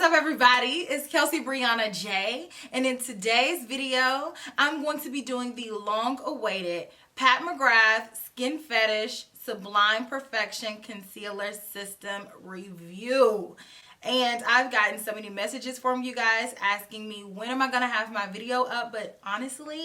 up, everybody? It's Kelsee Briana J, and in today's video I'm going to be doing the long-awaited Pat McGrath Skin Fetish Sublime Perfection Concealer System review. And I've gotten so many messages from you guys asking me when am I gonna have my video up, but honestly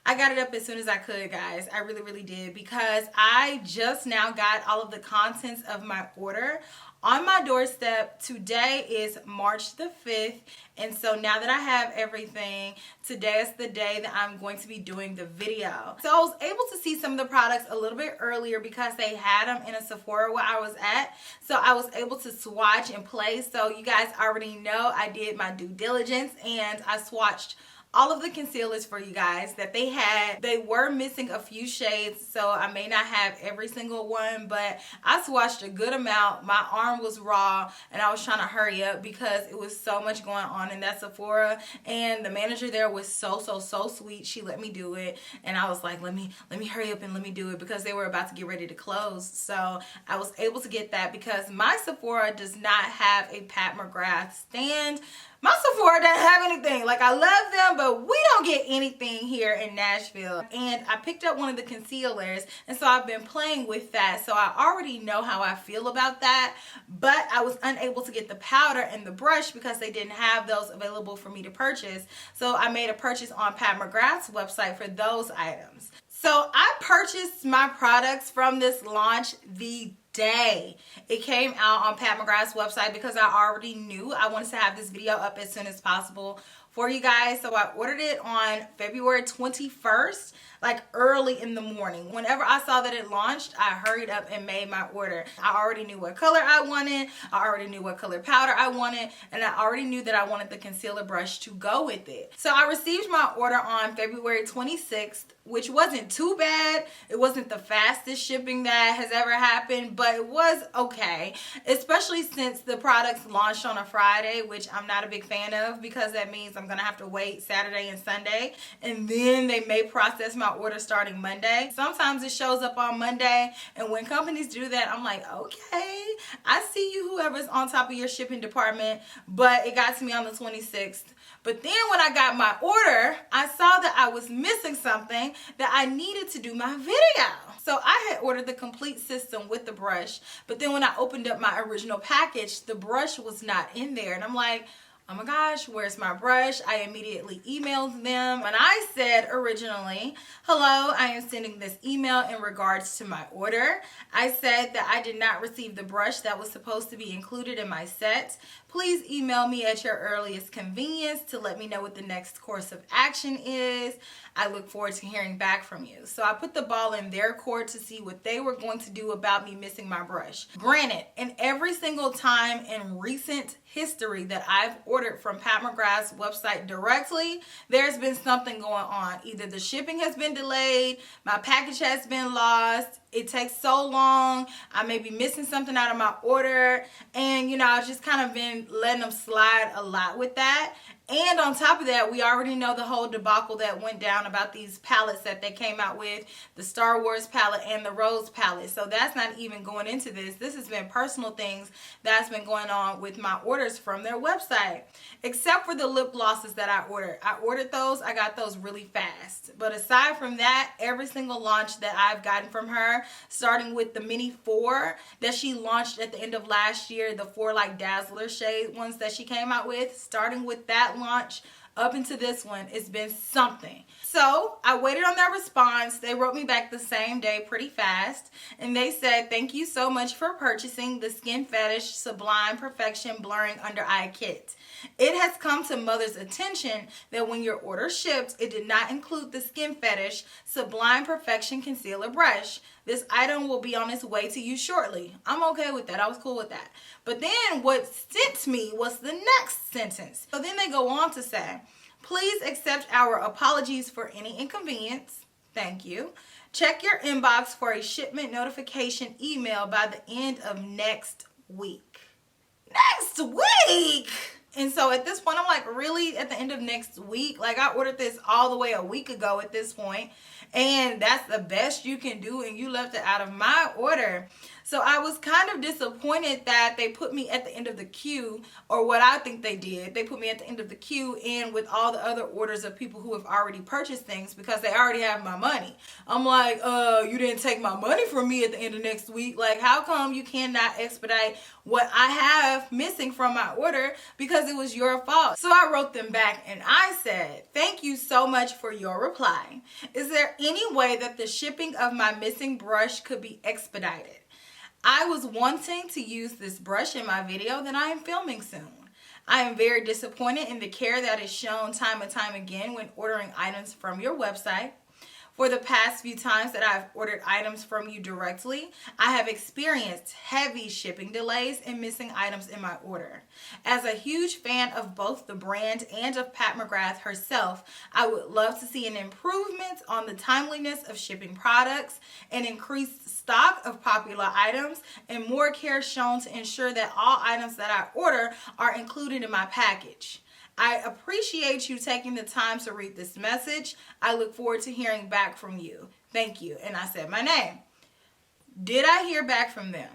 I got it up as soon as I could, guys. I really did, because I just now got all of the contents of my order on my doorstep. Today is March the 5th, and so now that I have everything, today is the day that I'm going to be doing the video. So I was able to see some of the products a little bit earlier because they had them in a Sephora where I was at, so I was able to swatch and play. So you guys already know I did my due diligence and I swatched all of the concealers for you guys that they had. They were missing a few shades, so I may not have every single one, but I swatched a good amount. My arm was raw and I was trying to hurry up because it was so much going on in that Sephora, and the manager there was so sweet. She let me do it, and I was like, let me hurry up and let me do it, because they were about to get ready to close. So I was able to get that because my Sephora does not have a Pat McGrath stand. My Sephora doesn't have anything. Like, I love them, but we don't get anything here in Nashville. And I picked up one of the concealers, and so I've been playing with that. So I already know how I feel about that, but I was unable to get the powder and the brush because they didn't have those available for me to purchase. So I made a purchase on Pat McGrath's website for those items. So I purchased my products from this launch the day it came out on Pat McGrath's website, because I already knew I wanted to have this video up as soon as possible for you guys. So I ordered it on February 21st, like early in the morning. Whenever I saw that it launched, I hurried up and made my order. I already knew what color I wanted, I already knew what color powder I wanted, and I already knew that I wanted the concealer brush to go with it. So I received my order on February 26th, which wasn't too bad. It wasn't the fastest shipping that has ever happened, but it was okay, especially since the products launched on a Friday, which I'm not a big fan of, because that means I'm gonna have to wait Saturday and Sunday, and then they may process my order starting Monday. Sometimes it shows up on Monday, and when companies do that, I'm like, okay, I see you, whoever's on top of your shipping department. But it got to me on the 26th. But then when I got my order, I saw that I was missing something that I needed to do my video. So I had ordered the complete system with the brush, but then when I opened up my original package, the brush was not in there. And I'm like, oh my gosh, where's my brush? I immediately emailed them, and I said originally, hello, I am sending this email in regards to my order. I said that I did not receive the brush that was supposed to be included in my set. Please email me at your earliest convenience to let me know what the next course of action is. I look forward to hearing back from you. So I put the ball in their court to see what they were going to do about me missing my brush. Granted, in every single time in recent history that I've ordered from Pat McGrath's website directly, there's been something going on. Either the shipping has been delayed, my package has been lost, it takes so long, I may be missing something out of my order, and you know, I've just kind of been letting them slide a lot with that. And on top of that, we already know the whole debacle that went down about these palettes that they came out with, the Star Wars palette and the Rose palette. So that's not even going into this. This has been personal things that's been going on with my orders from their website. Except for the lip glosses that I ordered. I ordered those, I got those really fast. But aside from that, every single launch that I've gotten from her, starting with the Mini 4 that she launched at the end of last year, the 4 like Dazzler shade ones that she came out with, starting with that launch up into this one, it's been something. So I waited on their response. They wrote me back the same day pretty fast, and they said, thank you so much for purchasing the Skin Fetish Sublime Perfection Blurring Under Eye Kit. It has come to Mother's attention that when your order shipped, it did not include the Skin Fetish Sublime Perfection Concealer Brush. This item will be on its way to you shortly. I'm okay with that. I was cool with that. But then what sent me was the next sentence. So then they go on to say, please accept our apologies for any inconvenience. Thank you. Check your inbox for a shipment notification email by the end of next week. Next week! And so at this point, I'm like, really? At the end of next week? Like, I ordered this all the way a week ago at this point. and that's the best you can do, and you left it out of my order. So I was kind of disappointed that they put me at the end of the queue, or what I think they did. They put me at the end of the queue and with all the other orders of people who have already purchased things because they already have my money. I'm like, you didn't take my money from me at the end of next week. Like, how come you cannot expedite what I have missing from my order because it was your fault? So I wrote them back and I said, thank you so much for your reply. Is there any way that the shipping of my missing brush could be expedited? I was wanting to use this brush in my video that I am filming soon. I am very disappointed in the care that is shown time and time again when ordering items from your website. For the past few times that I've ordered items from you directly, I have experienced heavy shipping delays and missing items in my order. As a huge fan of both the brand and of Pat McGrath herself, I would love to see an improvement on the timeliness of shipping products, an increased stock of popular items, and more care shown to ensure that all items that I order are included in my package. I appreciate you taking the time to read this message. I look forward to hearing back from you. Thank you. And I said my name. Did I hear back from them?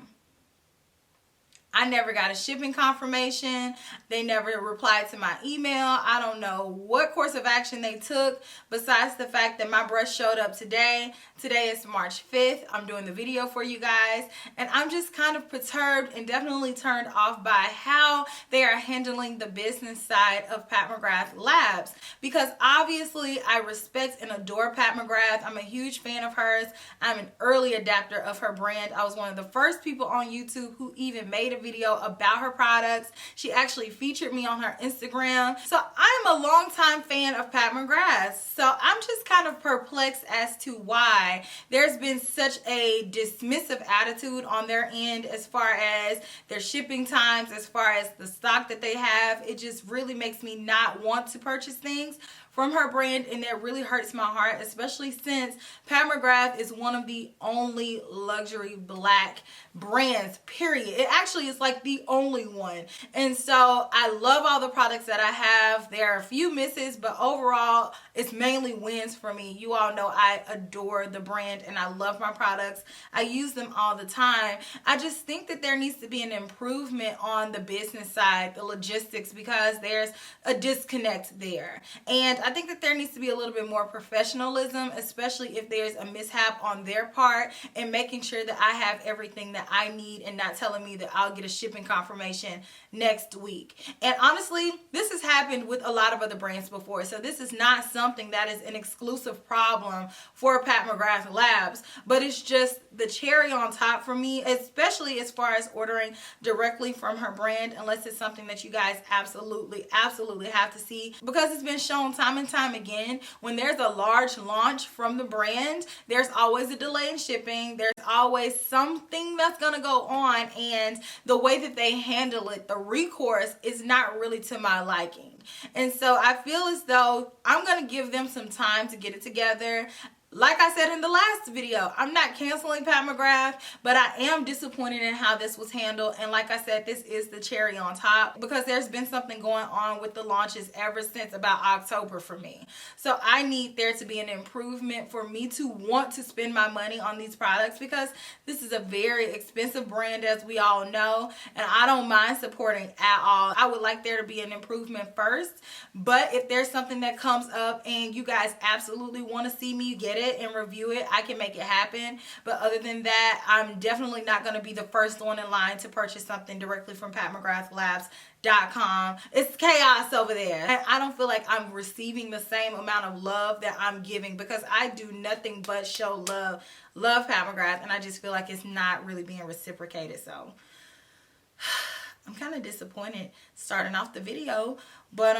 I never got a shipping confirmation. They never replied to my email. I don't know what course of action they took besides the fact that my brush showed up today. Today is March 5th. I'm doing the video for you guys. And I'm just kind of perturbed and definitely turned off by how they are handling the business side of Pat McGrath Labs. Because obviously I respect and adore Pat McGrath. I'm a huge fan of hers. I'm an early adapter of her brand. I was one of the first people on YouTube who even made a video about her products. She actually featured me on her Instagram. So I'm a longtime fan of Pat McGrath. So I'm just kind of perplexed as to why there's been such a dismissive attitude on their end as far as their shipping times, as far as the stock that they have. It just really makes me not want to purchase things from her brand, and that really hurts my heart, especially since Pat McGrath is one of the only luxury black brands, period. It actually is like the only one. And so I love all the products that I have. There are a few misses, but overall it's mainly wins for me. You all know I adore the brand and I love my products. I use them all the time. I just think that there needs to be an improvement on the business side, the logistics, because there's a disconnect there. And I think that there needs to be a little bit more professionalism, especially if there's a mishap on their part, and making sure that I have everything that I need and not telling me that I'll get a shipping confirmation next week. And honestly, this has happened with a lot of other brands before. So this is not something that is an exclusive problem for Pat McGrath Labs, but it's just the cherry on top for me, especially as far as ordering directly from her brand, unless it's something that you guys absolutely have to see, because it's been shown time and time again, when there's a large launch from the brand, there's always a delay in shipping. There's always something that's gonna go on, and the way that they handle it, the recourse, is not really to my liking. And so I feel as though I'm gonna give them some time to get it together. Like I said in the last video, I'm not canceling Pat McGrath, but I am disappointed in how this was handled. And like I said, this is the cherry on top, because there's been something going on with the launches ever since about October for me. So I need there to be an improvement for me to want to spend my money on these products, because this is a very expensive brand, as we all know, and I don't mind supporting at all. I would like there to be an improvement first, but if there's something that comes up and you guys absolutely want to see me get it and review it, I can make it happen. But other than that, I'm definitely not going to be the first one in line to purchase something directly from PatMcGrathLabs.com. It's chaos over there, and I don't feel like I'm receiving the same amount of love that I'm giving, because I do nothing but show love Pat McGrath, and I just feel like it's not really being reciprocated. So I'm kind of disappointed starting off the video, but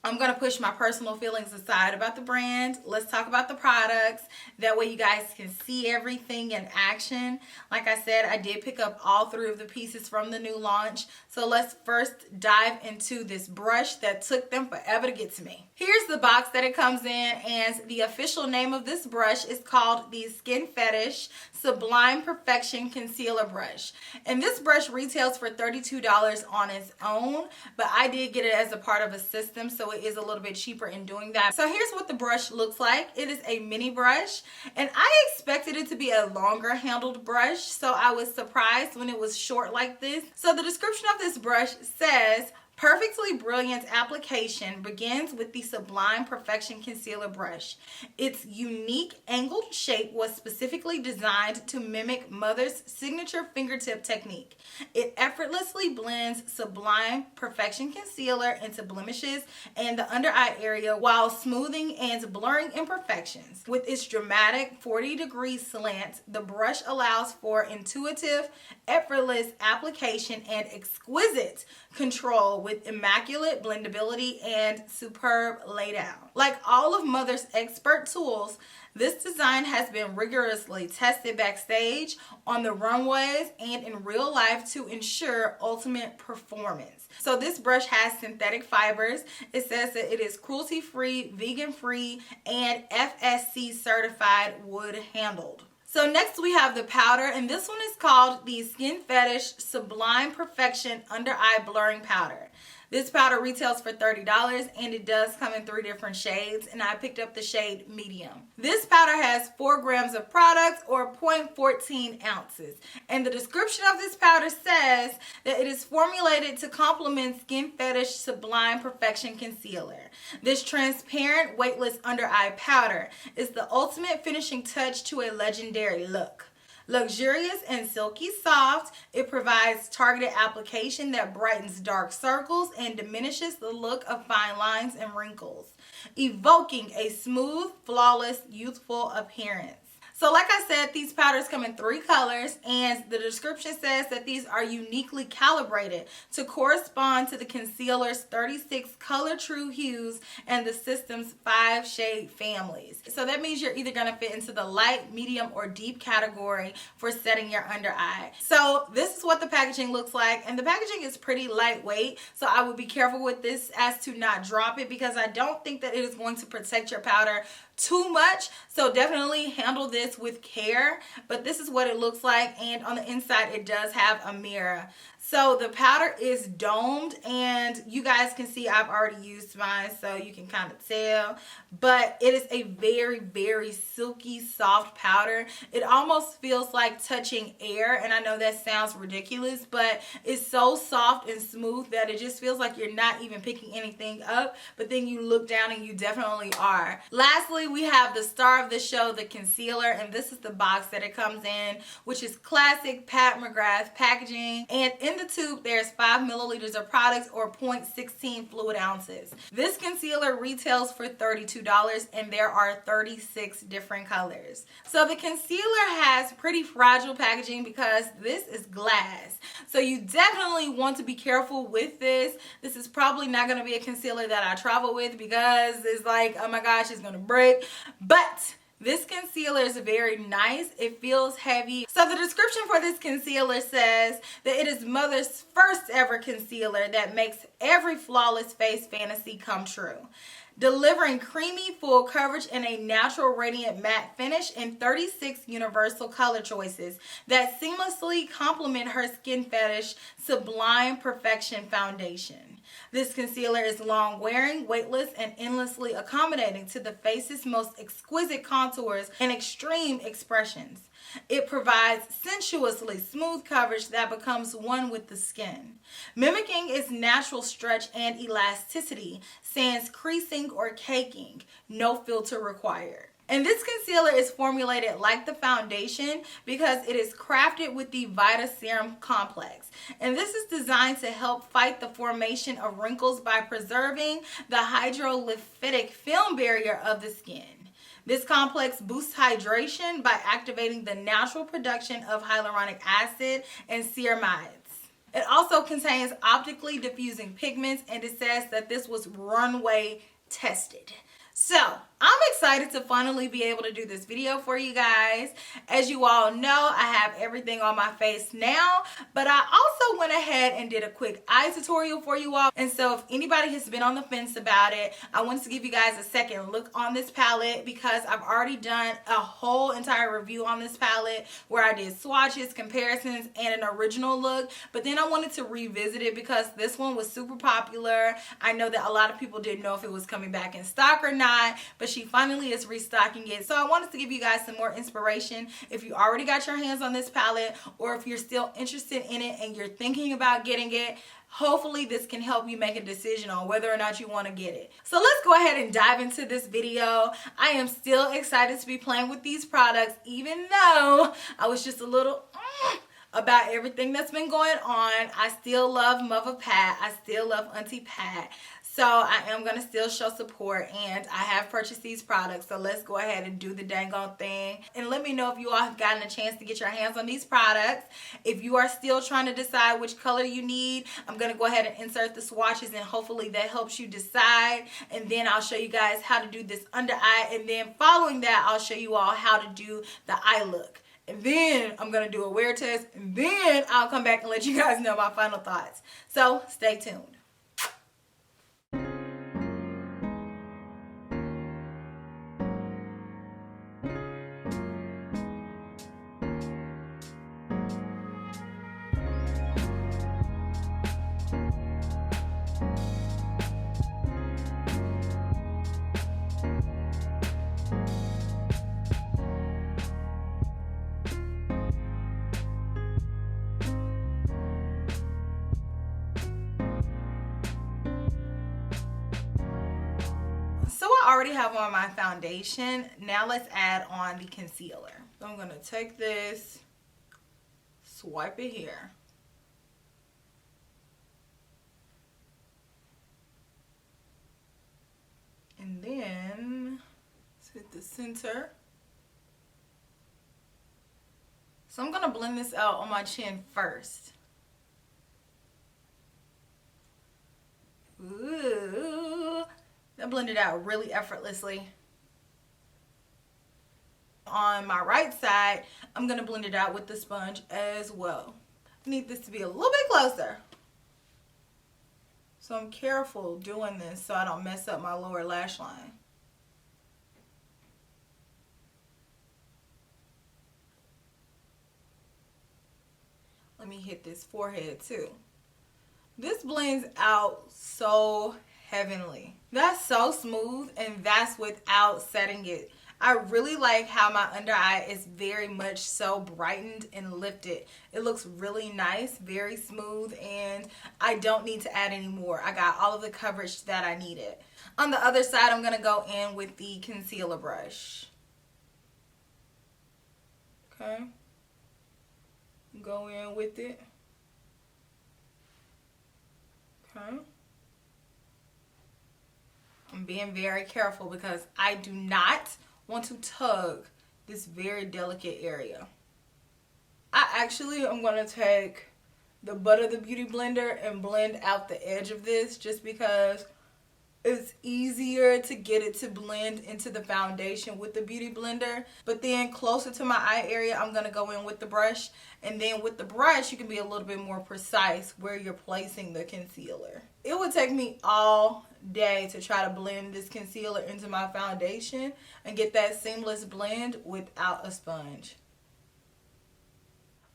I'm going to push my personal feelings aside about the brand. Let's talk about the products. That way you guys can see everything in action. Like I said, I did pick up all 3 of the pieces from the new launch. So let's first dive into this brush that took them forever to get to me. Here's the box that it comes in, and the official name of this brush is called the Skin Fetish Sublime Perfection Concealer Brush. And this brush retails for $32 on its own, but I did get it as a part of a system, so so it is a little bit cheaper in doing that. So here's what the brush looks like. It is a mini brush, and I expected it to be a longer handled brush, so I was surprised when it was short like this. So the description of this brush says, perfectly brilliant application begins with the Sublime Perfection Concealer Brush. Its unique angled shape was specifically designed to mimic Mother's signature fingertip technique. It effortlessly blends Sublime Perfection Concealer into blemishes and the under eye area while smoothing and blurring imperfections. With its dramatic 40-degree slant, the brush allows for intuitive, effortless application and exquisite control with immaculate blendability and superb laydown. Like all of Mother's expert tools, this design has been rigorously tested backstage, on the runways, and in real life to ensure ultimate performance. So this brush has synthetic fibers. It says that it is cruelty-free, vegan-free, and FSC certified wood handled. So next we have the powder, and this one is called the Skin Fetish Sublime Perfection Under Eye Blurring Powder. This powder retails for $30, and it does come in 3 different shades, and I picked up the shade medium. This powder has 4 grams of product, or 0.14 ounces. And the description of this powder says that it is formulated to complement Skin Fetish Sublime Perfection Concealer. This transparent, weightless under eye powder is the ultimate finishing touch to a legendary look. Luxurious and silky soft, it provides targeted application that brightens dark circles and diminishes the look of fine lines and wrinkles, evoking a smooth, flawless, youthful appearance. So like I said, these powders come in 3 colors, and the description says that these are uniquely calibrated to correspond to the concealer's 36 color true hues and the system's 5 shade families. So that means you're either gonna fit into the light, medium, or deep category for setting your under eye. So this is what the packaging looks like, and the packaging is pretty lightweight, so I would be careful with this as to not drop it, because I don't think that it is going to protect your powder too much. So definitely handle this with care. But this is what it looks like, and on the inside it does have a mirror. So the powder is domed, and you guys can see I've already used mine, so you can kind of tell. But it is a very, very silky, soft powder. It almost feels like touching air, and I know that sounds ridiculous, but it's so soft and smooth that it just feels like you're not even picking anything up, but then you look down and you definitely are. Lastly, we have the star of the show, the concealer, and this is the box that it comes in, which is classic Pat McGrath packaging. And in the tube, there's 5 milliliters of products, or 0.16 fluid ounces. This concealer retails for $32, and there are 36 different colors. So the concealer has pretty fragile packaging because this is glass. So you definitely want to be careful with this. This is probably not going to be a concealer that I travel with, because it's like, oh my gosh, it's going to break. But this concealer is very nice. It feels heavy. So the description for this concealer says that it is Mother's first ever concealer that makes every flawless face fantasy come true. Delivering creamy full coverage in a natural radiant matte finish in 36 universal color choices that seamlessly complement her Skin Fetish Sublime Perfection Foundation. This concealer is long wearing, weightless, and endlessly accommodating to the face's most exquisite contours and extreme expressions. It provides sensuously smooth coverage that becomes one with the skin, mimicking its natural stretch and elasticity, sans creasing or caking, no filter required. And this concealer is formulated like the foundation because it is crafted with the Vita Serum Complex. And this is designed to help fight the formation of wrinkles by preserving the hydrolyphic film barrier of the skin. This complex boosts hydration by activating the natural production of hyaluronic acid and ceramides. It also contains optically diffusing pigments, and it says that this was runway tested. So I'm excited to finally be able to do this video for you guys. As you all know, I have everything on my face now, but I also went ahead and did a quick eye tutorial for you all. And so if anybody has been on the fence about it, I wanted to give you guys a second look on this palette because I've already done a whole entire review on this palette where I did swatches, comparisons, and an original look. But then I wanted to revisit it because this one was super popular. I know that a lot of people didn't know if it was coming back in stock or not, but she finally is restocking it. So I wanted to give you guys some more inspiration. If you already got your hands on this palette, or if you're still interested in it and you're thinking about getting it, hopefully this can help you make a decision on whether or not you want to get it. So let's go ahead and dive into this video. I am still excited to be playing with these products, even though I was just a little about everything that's been going on. I still love Mother Pat. I still love Auntie Pat. So I am going to still show support, and I have purchased these products. So let's go ahead and do the dang on thing. And let me know if you all have gotten a chance to get your hands on these products. If you are still trying to decide which color you need, I'm going to go ahead and insert the swatches, and hopefully that helps you decide. And then I'll show you guys how to do this under eye. And then following that, I'll show you all how to do the eye look. And then I'm going to do a wear test, and then I'll come back and let you guys know my final thoughts. So stay tuned. So I already have on my foundation. Now let's add on the concealer. So I'm going to take this, swipe it here. And then let's hit the center. So I'm going to blend this out on my chin first. Ooh. That blended out really effortlessly. On my right side, I'm going to blend it out with the sponge as well. I need this to be a little bit closer. So I'm careful doing this so I don't mess up my lower lash line. Let me hit this forehead too. This blends out so heavenly. That's so smooth, and that's without setting it. I really like how my under eye is very much so brightened and lifted. It looks really nice, very smooth, and I don't need to add any more. I got all of the coverage that I needed. On the other side, I'm going to go in with the concealer brush. Okay. Go in with it. Okay. I'm being very careful because I do not want to tug this very delicate area. I'm going to take the butt of the Beauty Blender and blend out the edge of this just because it's easier to get it to blend into the foundation with the Beauty Blender. But then closer to my eye area, I'm going to go in with the brush. And then with the brush, you can be a little bit more precise where you're placing the concealer. It would take me all day to try to blend this concealer into my foundation and get that seamless blend without a sponge.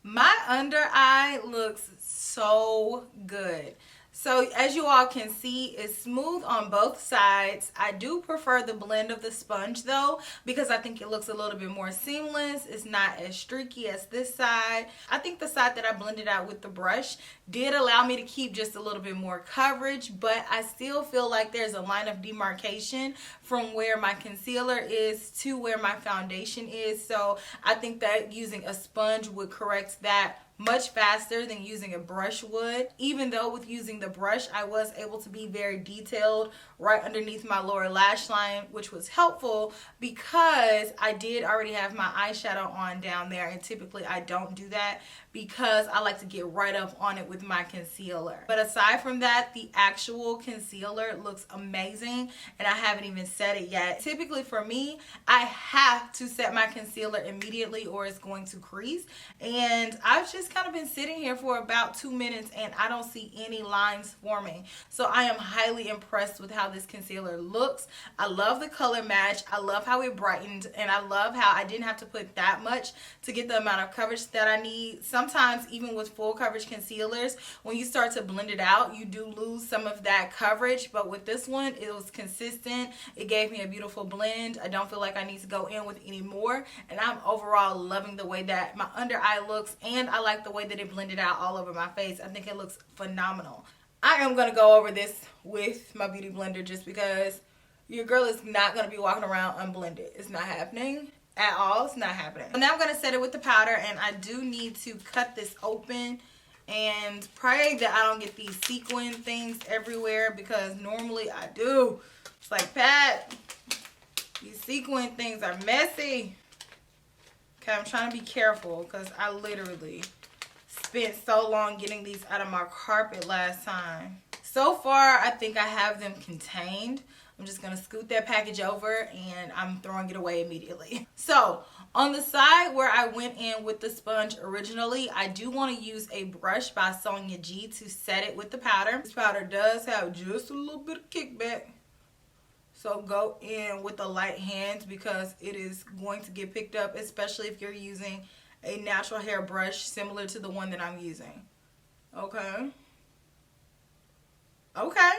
My under eye looks so good. So as you all can see, it's smooth on both sides. I do prefer the blend of the sponge though, because I think it looks a little bit more seamless. It's not as streaky as this side. I think the side that I blended out with the brush did allow me to keep just a little bit more coverage, but I still feel like there's a line of demarcation from where my concealer is to where my foundation is. So I think that using a sponge would correct that much faster than using a brush would. Even though with using the brush, I was able to be very detailed right underneath my lower lash line, which was helpful because I did already have my eyeshadow on down there, and typically I don't do that because I like to get right up on it with my concealer. But aside from that, the actual concealer looks amazing, and I haven't even set it yet. Typically for me, I have to set my concealer immediately or it's going to crease, and I've just kind of been sitting here for about 2 minutes and I don't see any lines forming. So I am highly impressed with how this concealer looks. I love the color match. I love how it brightened, and I love how I didn't have to put that much to get the amount of coverage that I need. Sometimes even with full coverage concealers, when you start to blend it out, you do lose some of that coverage, but with this one, it was consistent. It gave me a beautiful blend. I don't feel like I need to go in with any more, and I'm overall loving the way that my under eye looks, and I like the way that it blended out all over my face. I think it looks phenomenal. I am going to go over this with my beauty blender just because your girl is not going to be walking around unblended. It's not happening at all. It's not happening. So now I'm going to set it with the powder, and I do need to cut this open and pray that I don't get these sequin things everywhere, because normally I do. It's like, Pat, these sequin things are messy. Okay, I'm trying to be careful because I literally spent so long getting these out of my carpet last time. So far, I think I have them contained. I'm just going to scoot that package over and I'm throwing it away immediately. So on the side where I went in with the sponge originally, I do want to use a brush by Sonia G to set it with the powder. This powder does have just a little bit of kickback. So go in with a light hand because it is going to get picked up, especially if you're using a natural hair brush similar to the one that I'm using. Okay. Okay.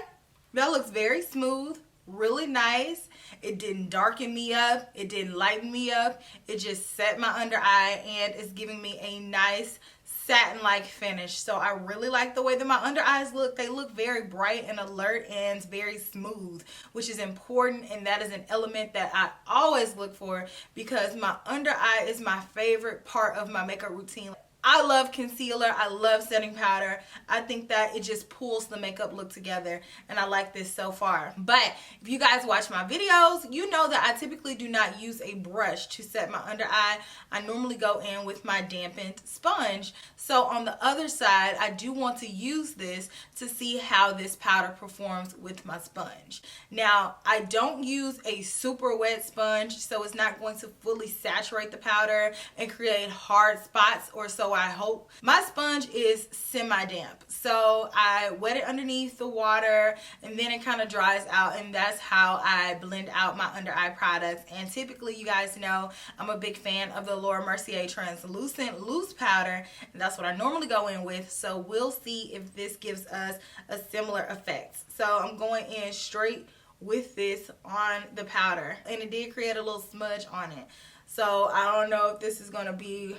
That looks very smooth, really nice. It didn't darken me up. It didn't lighten me up. It just set my under eye and it's giving me a nice satin-like finish. So I really like the way that my under eyes look. They look very bright and alert and very smooth, which is important, and that is an element that I always look for because my under eye is my favorite part of my makeup routine. I love concealer. I love setting powder. I think that it just pulls the makeup look together, and I like this so far. But if you guys watch my videos, you know that I typically do not use a brush to set my under eye. I normally go in with my dampened sponge. So on the other side, I do want to use this to see how this powder performs with my sponge. Now, I don't use a super wet sponge, so it's not going to fully saturate the powder and create hard spots, or so I hope. My sponge is semi-damp, so I wet it underneath the water and then it kind of dries out, and that's how I blend out my under eye products. And typically, you guys know I'm a big fan of the Laura Mercier translucent loose powder, and that's what I normally go in with. So we'll see if this gives us a similar effect. So I'm going in straight with this on the powder, and it did create a little smudge on it. So I don't know if this is going to be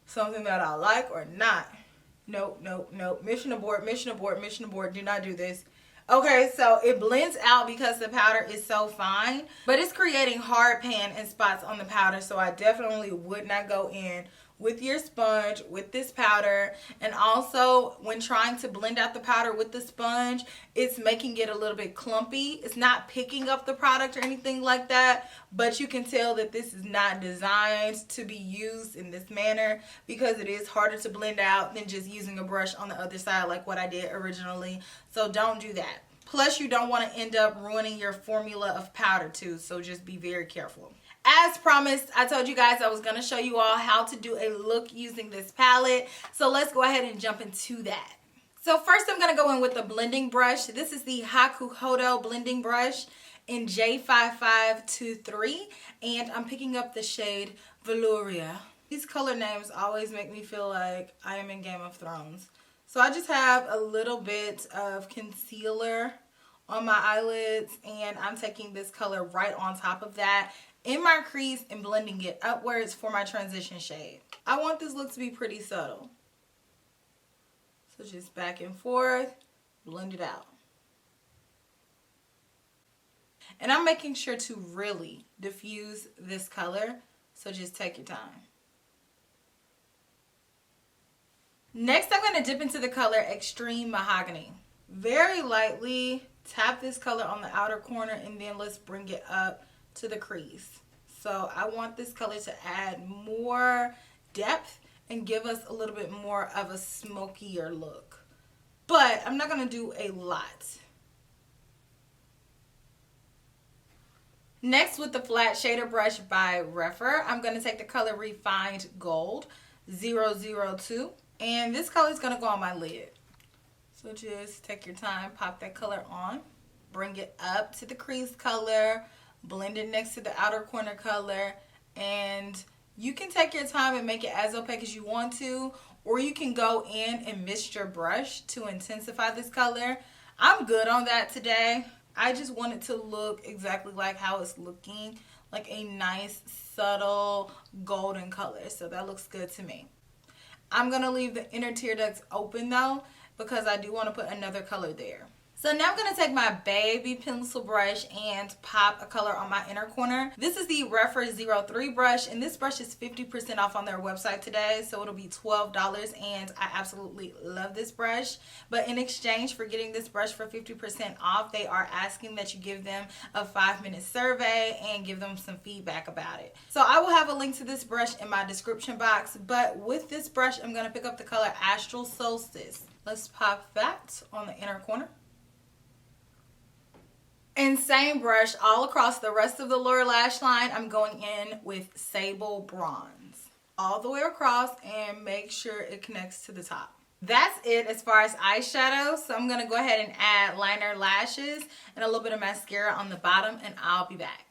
something that I like or not. Nope, nope, nope. Mission abort, mission abort, mission abort. Do not do this. Okay, so it blends out because the powder is so fine, but it's creating hard pan and spots on the powder, so I definitely would not go in with your sponge with this powder. And also, when trying to blend out the powder with the sponge, it's making it a little bit clumpy. It's not picking up the product or anything like that, but you can tell that this is not designed to be used in this manner because it is harder to blend out than just using a brush on the other side like what I did originally. So don't do that. Plus, you don't want to end up ruining your formula of powder too, so just be very careful. As promised, I told you guys I was going to show you all how to do a look using this palette. So let's go ahead and jump into that. So first I'm going to go in with a blending brush. This is the Hakuhodo blending brush in J5523. And I'm picking up the shade Velouria. These color names always make me feel like I am in Game of Thrones. So I just have a little bit of concealer on my eyelids, and I'm taking this color right on top of that in my crease and blending it upwards for my transition shade. I want this look to be pretty subtle. So just back and forth, blend it out. And I'm making sure to really diffuse this color, so just take your time. Next, I'm going to dip into the color Extreme Mahogany. Very lightly tap this color on the outer corner, and then let's bring it up to the crease. So I want this color to add more depth and give us a little bit more of a smokier look. But I'm not going to do a lot. Next, with the flat shader brush by Refer, I'm going to take the color Refined Gold 002. And this color is going to go on my lid. So just take your time, pop that color on, bring it up to the crease color, blend it next to the outer corner color, and you can take your time and make it as opaque as you want to, or you can go in and mist your brush to intensify this color. I'm good on that today. I just want it to look exactly like how it's looking, like a nice, subtle golden color. So that looks good to me. I'm going to leave the inner tear ducts open though, because I do want to put another color there. So now I'm going to take my baby pencil brush and pop a color on my inner corner. This is the Refer 03 brush, and this brush is 50% off on their website today, so it'll be $12, and I absolutely love this brush. But in exchange for getting this brush for 50% off, they are asking that you give them a 5-minute survey and give them some feedback about it. So I will have a link to this brush in my description box, but with this brush, I'm going to pick up the color Astral Solstice. Let's pop that on the inner corner. And same brush all across the rest of the lower lash line, I'm going in with Sable Bronze. All the way across, and make sure it connects to the top. That's it as far as eyeshadow. So I'm going to go ahead and add liner lashes and a little bit of mascara on the bottom, and I'll be back.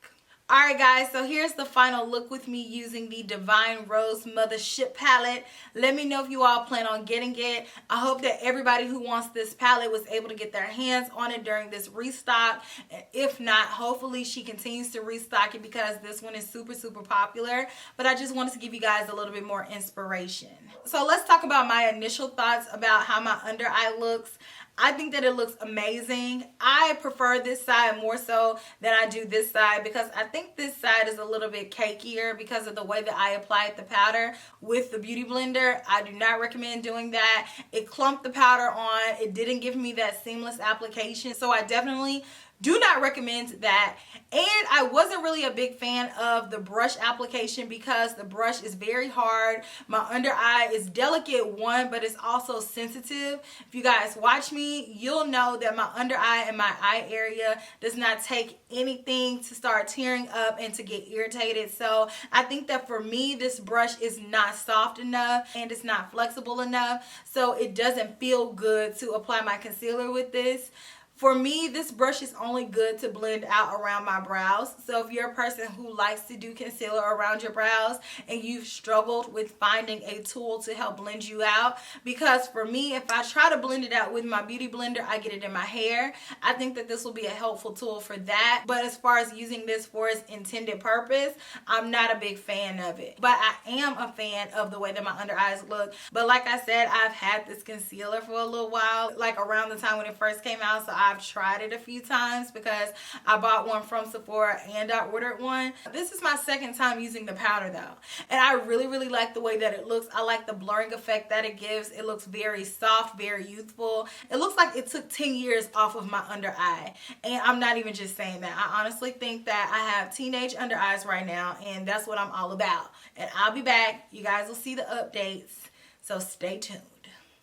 Alright guys, so here's the final look with me using the Divine Rose Mothership palette. Let me know if you all plan on getting it. I hope that everybody who wants this palette was able to get their hands on it during this restock. And if not, hopefully she continues to restock it, because this one is super, super popular. But I just wanted to give you guys a little bit more inspiration. So let's talk about my initial thoughts about how my under eye looks. I think that it looks amazing. I prefer this side more so than I do this side, because I think this side is a little bit cakier because of the way that I applied the powder with the Beauty Blender. I do not recommend doing that. It clumped the powder on. It didn't give me that seamless application. So I definitely do not recommend that. And I wasn't really a big fan of the brush application because the brush is very hard. My under eye is delicate, one, but it's also sensitive. If you guys watch me, you'll know that my under eye and my eye area does not take anything to start tearing up and to get irritated. So I think that for me, this brush is not soft enough and it's not flexible enough. So it doesn't feel good to apply my concealer with this. For me, this brush is only good to blend out around my brows. So if you're a person who likes to do concealer around your brows and you've struggled with finding a tool to help blend you out, because for me, if I try to blend it out with my Beauty Blender, I get it in my hair. I think that this will be a helpful tool for that. But as far as using this for its intended purpose, I'm not a big fan of it. But I am a fan of the way that my under eyes look. But like I said, I've had this concealer for a little while, like around the time when it first came out. So I've tried it a few times because I bought one from Sephora and I ordered one. This is my second time using the powder though. And I really, really like the way that it looks. I like the blurring effect that it gives. It looks very soft, very youthful. It looks like it took 10 years off of my under eye. And I'm not even just saying that. I honestly think that I have teenage under eyes right now, and that's what I'm all about. And I'll be back. You guys will see the updates. So stay tuned.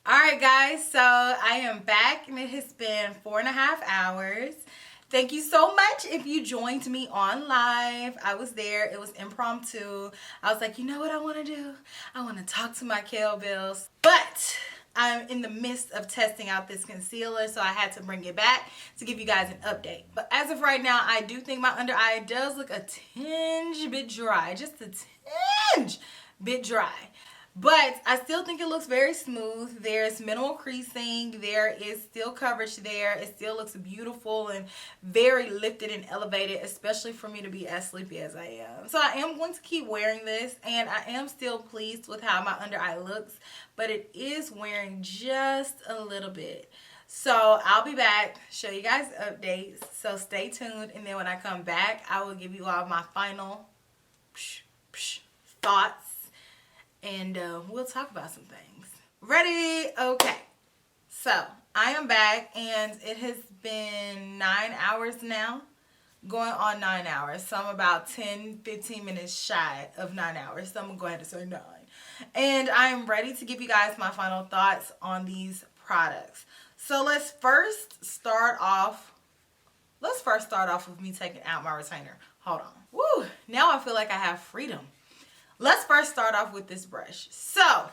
Alright guys, so I am back and it has been 4.5 hours. Thank you so much if you joined me on live. I was there. It was impromptu. I was like, you know what I want to do? I want to talk to my Kel Belles. But I'm in the midst of testing out this concealer, so I had to bring it back to give you guys an update. But as of right now, I do think my under eye does look a tinge bit dry. Just a tinge bit dry. But I still think it looks very smooth. There's minimal creasing. There is still coverage there. It still looks beautiful and very lifted and elevated, especially for me to be as sleepy as I am. So I am going to keep wearing this, and I am still pleased with how my under eye looks, but it is wearing just a little bit. So I'll be back, show you guys updates. So stay tuned, and then when I come back, I will give you all my final thoughts. And we'll talk about some things. Ready? Okay. So I am back and it has been 9 hours now. Going on 9 hours. So I'm about 10-15 minutes shy of 9 hours. So I'm going to go ahead and say 9. And I am ready to give you guys my final thoughts on these products. So let's first start off with me taking out my retainer. Hold on. Woo! Now I feel like I have freedom. Let's first start off with this brush. So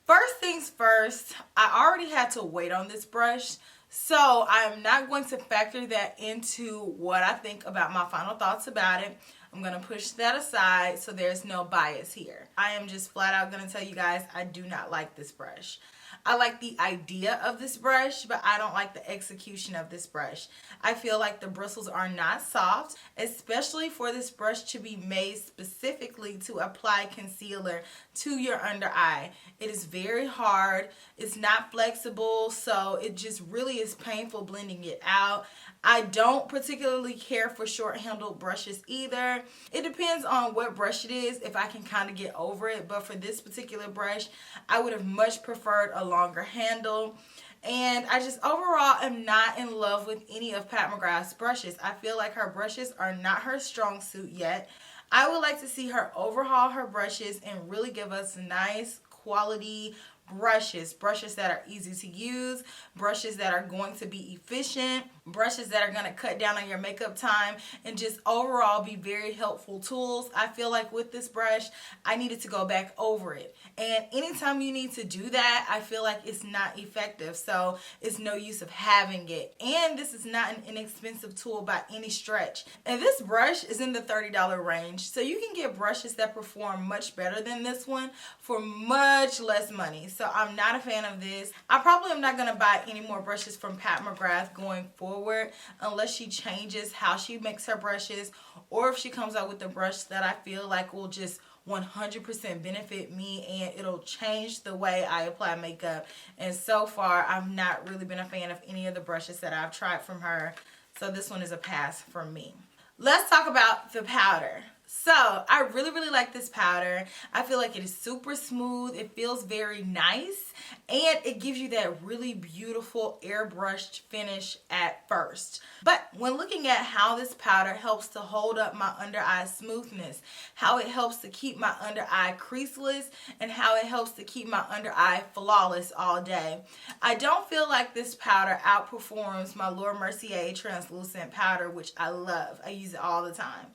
first things first, I already had to wait on this brush, so I'm not going to factor that into what I think about my final thoughts about it. I'm going to push that aside so there's no bias here. I am just flat out going to tell you guys I do not like this brush. I like the idea of this brush, but I don't like the execution of this brush. I feel like the bristles are not soft, especially for this brush to be made specifically to apply concealer to your under eye. It is very hard. It's not flexible, so it just really is painful blending it out. I don't particularly care for short-handled brushes either. It depends on what brush it is, if I can kind of get over it. But for this particular brush, I would have much preferred a longer handle. And I just overall am not in love with any of Pat McGrath's brushes. I feel like her brushes are not her strong suit yet. I would like to see her overhaul her brushes and really give us nice quality brushes that are easy to use, brushes that are going to be efficient, brushes that are going to cut down on your makeup time, and just overall be very helpful tools. I feel like with this brush, I needed to go back over it. And anytime you need to do that, I feel like it's not effective. So it's no use of having it. And this is not an inexpensive tool by any stretch. And this brush is in the $30 range. So you can get brushes that perform much better than this one for much less money. So I'm not a fan of this. I probably am not going to buy any more brushes from Pat McGrath going forward unless she changes how she makes her brushes, or if she comes out with a brush that I feel like will just 100% benefit me and it'll change the way I apply makeup. And so far, I've not really been a fan of any of the brushes that I've tried from her. So this one is a pass for me. Let's talk about the powder. So I really like this powder. I feel like it is super smooth. It feels very nice. And it gives you that really beautiful airbrushed finish at first. But when looking at how this powder helps to hold up my under eye smoothness, how it helps to keep my under eye creaseless, and how it helps to keep my under eye flawless all day, I don't feel like this powder outperforms my Laura Mercier translucent powder, which I love. I use it all the time.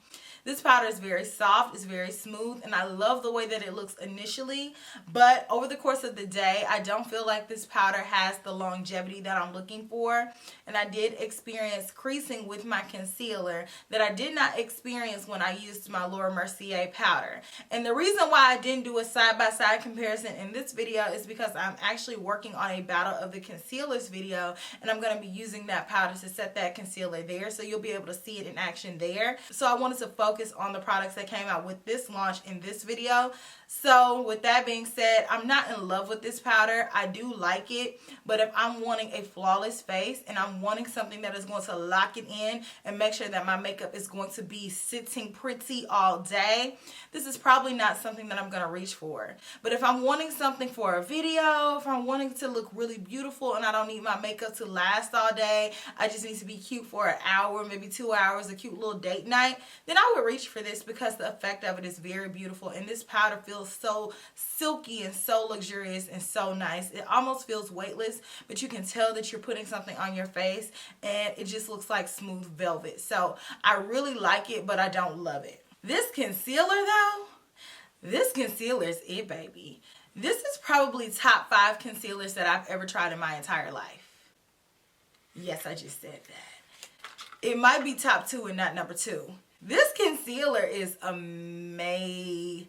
This powder is very soft, it's very smooth, and I love the way that it looks initially, but over the course of the day, I don't feel like this powder has the longevity that I'm looking for, and I did experience creasing with my concealer that I did not experience when I used my Laura Mercier powder. And the reason why I didn't do a side-by-side comparison in this video is because I'm actually working on a Battle of the Concealers video, and I'm going to be using that powder to set that concealer there, so you'll be able to see it in action there. So I wanted to focus on the products that came out with this launch in this video. So with that being said, I'm not in love with this powder. I do like it, but if I'm wanting a flawless face and I'm wanting something that is going to lock it in and make sure that my makeup is going to be sitting pretty all day, this is probably not something that I'm going to reach for. But if I'm wanting something for a video, if I'm wanting to look really beautiful and I don't need my makeup to last all day, I just need to be cute for an hour, maybe 2 hours, a cute little date night, then I would reach for this because the effect of it is very beautiful, and this powder feels so silky and so luxurious and so nice. It almost feels weightless, but you can tell that you're putting something on your face and it just looks like smooth velvet. So I really like it, but I don't love it. This concealer though, this concealer is it, baby. This is probably top 5 concealers that I've ever tried in my entire life. Yes, I just said that. It might be top 2 and not number 2. This concealer is amazing.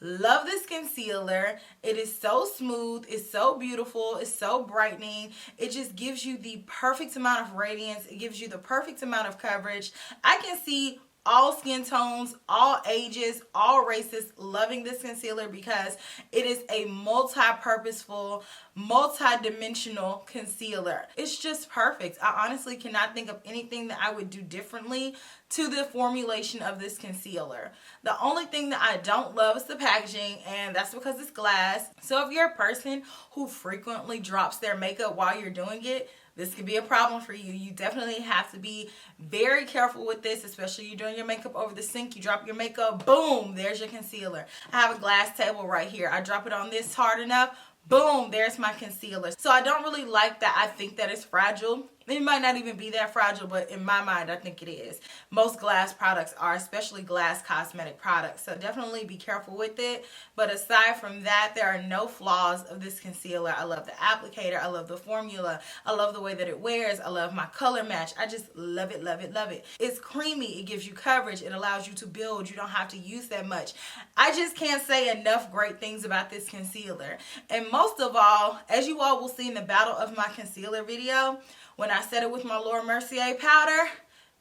Love this concealer. It is so smooth. It's so beautiful. It's so brightening. It just gives you the perfect amount of radiance. It gives you the perfect amount of coverage. I can see all skin tones, all ages, all races loving this concealer because it is a multi-purposeful, multi-dimensional concealer. It's just perfect. I honestly cannot think of anything that I would do differently to the formulation of this concealer. The only thing that I don't love is the packaging, and that's because it's glass. So if you're a person who frequently drops their makeup while you're doing it, this could be a problem for you. You definitely have to be very careful with this, especially you're doing your makeup over the sink. You drop your makeup, boom, there's your concealer. I have a glass table right here. I drop it on this hard enough, boom, there's my concealer. So I don't really like that. I think that it's fragile. It might not even be that fragile, but in my mind, I think it is. Most glass products are, especially glass cosmetic products. So definitely be careful with it. But aside from that, there are no flaws of this concealer. I love the applicator. I love the formula. I love the way that it wears. I love my color match. I just love it, love it, love it. It's creamy. It gives you coverage. It allows you to build. You don't have to use that much. I just can't say enough great things about this concealer. And most of all, as you all will see in the battle of my concealer video, when I set it with my Laura Mercier powder,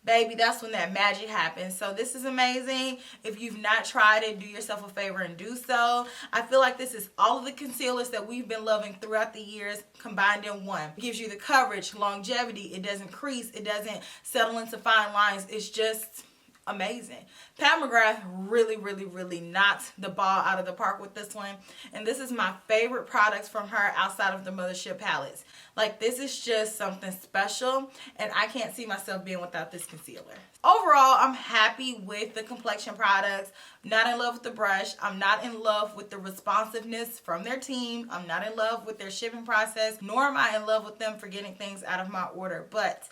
baby, that's when that magic happens. So this is amazing. If you've not tried it, do yourself a favor and do so. I feel like this is all of the concealers that we've been loving throughout the years combined in one. It gives you the coverage, longevity. It doesn't crease. It doesn't settle into fine lines. It's just amazing. Pat McGrath really knocked the ball out of the park with this one. And this is my favorite products from her outside of the Mothership palettes. Like, this is just something special, and I can't see myself being without this concealer. Overall, I'm happy with the complexion products. I'm not in love with the brush. I'm not in love with the responsiveness from their team. I'm not in love with their shipping process, nor am I in love with them for getting things out of my order. But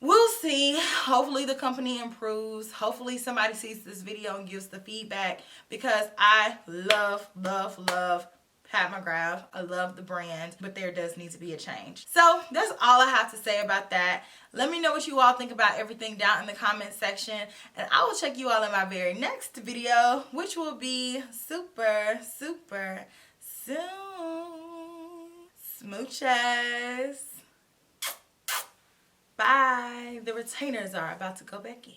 we'll see. Hopefully the company improves. Hopefully somebody sees this video and gives the feedback, because I love Pat McGrath. I love the brand, but there does need to be a change. So that's all I have to say about that. Let me know what you all think about everything down in the comment section, and I will check you all in my very next video, which will be super soon. Smooches. Bye. The retainers are about to go back in.